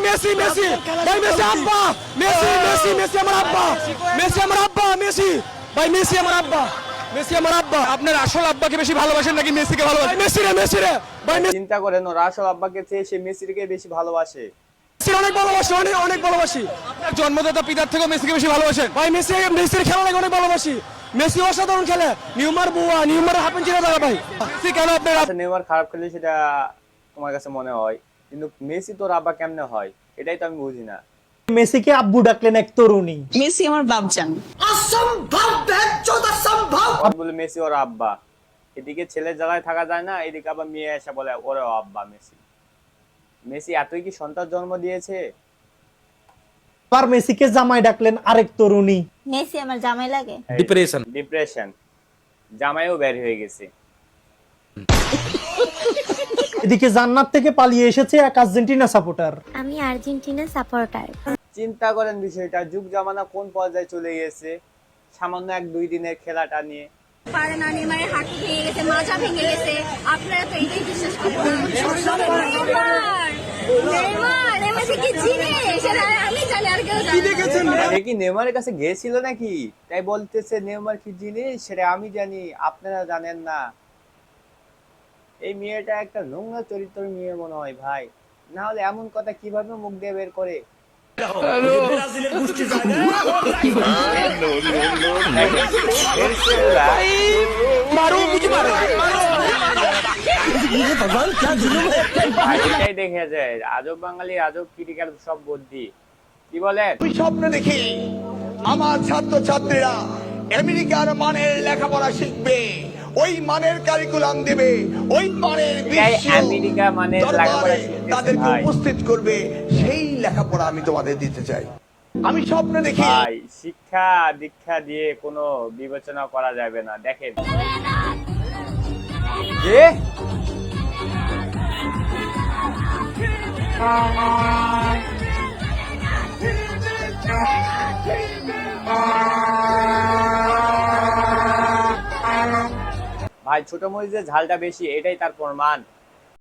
Messi Messi ভাই Messi আব্বা Messi Messi Messi আমার আব্বা মেসি আমার আব্বা মেসি ভাই মেসি আমার আব্বা মেসি আমার আব্বা। আপনার আসল আব্বাকে বেশি ভালোবাসেন নাকি মেসিকে ভালোবাসেন? মেসি রে ভাই চিন্তা করেন ওর আসল আব্বাকে চেয়ে সে মেসিকে বেশি ভালোবাসে। মেসি অনেক ভালোবাসি অনেক ভালোবাসি। আপনার জন্মদাতা পিতার থেকে মেসিকে বেশি ভালোবাসেন? ভাই মেসির খেলা অনেক ভালোবাসি। মেসি অসাধারণ খেলে। নিউমার বুয়া নিউমার হাফেন চিরা দাদা ভাই। মেসি কেন আপনার নেইমার খারাপ খেলে সেটা তোমার কাছে মনে হয়, কিন্তু মেসি তোর আব্বা কেমনে হয় এটাই তো আমি বুঝি না। মেসিকে আব্বু ডাকলেন এক তরুণী। মেসি আমার বাপজান। বলে মেসি ওর আব্বা, এদিকে ছেলে জ্বালায় থাকা যায় না, এদিকে আবার মেয়ে এসে বলে ওরে আব্বা। মেসি এতই কি সন্তান জন্ম দিয়েছে? আর মেসিকে জামাই ডাকলেন আরেক তরুণী। মেসি আমার জামাই লাগে। ডিপ্রেশন জামাইও বের হয়ে গেছে। এদিকে জান্নাত থেকে পালিয়ে এসেছে এক আর্জেন্টিনা সাপোর্টার। আমি আর্জেন্টিনা সাপোর্টার। চিন্তা করেন বিষয়টা, যুগ জামানা কোন পর্যায়ে চলে গেছে সামান্য 1-2 দিনের খেলাটা নিয়ে। পারে না, নেইমারের হাঁটু ভেঙে গেছে, মাজা ভেঙে গেছে, আপনারা তো এটাই বিশ্বাস করেন না। নেইমার এমএসি কি জিনিস এটা আমি জানি, আর কেউ জানে না। সে কি নেইমারের কাছে গিয়েছিল নাকি? তাই বলতেছে নেইমার কি জিনিস সেটা আমি জানি, আপনারা জানেন না। এই মেয়েটা একটা নোংরা চরিত্রের মেয়ে মনে হয় ভাই, না হলে এমন কথা কিভাবে মুখ দিয়ে বের করে? এটাই দেখে যায় আজব বাঙালি আজব ক্রিটিক্যাল সব বুদ্ধি। কি বলেন? আমি স্বপ্ন দেখি আমার ছাত্রছাত্রীরা আমেরিকার মানের লেখাপড়া শিখবে, ওই মানের কারিকুলাম দেবে, ওই মানের আমেরিকা মানের লেখাপড়া শিখতেছে তাদেরকে ভাই। উপস্থিত করবে, সেই লেখাপড়া আমি তোমাদের দিতে চাই। আমি স্বপ্ন দেখি ভাই শিক্ষা দীক্ষা দিয়ে কোনো বিবেচনা করা যাবে না। দেখেন যে ভাই ছোট মরিচের ঝালটা বেশি, এটাই তার প্রমাণ।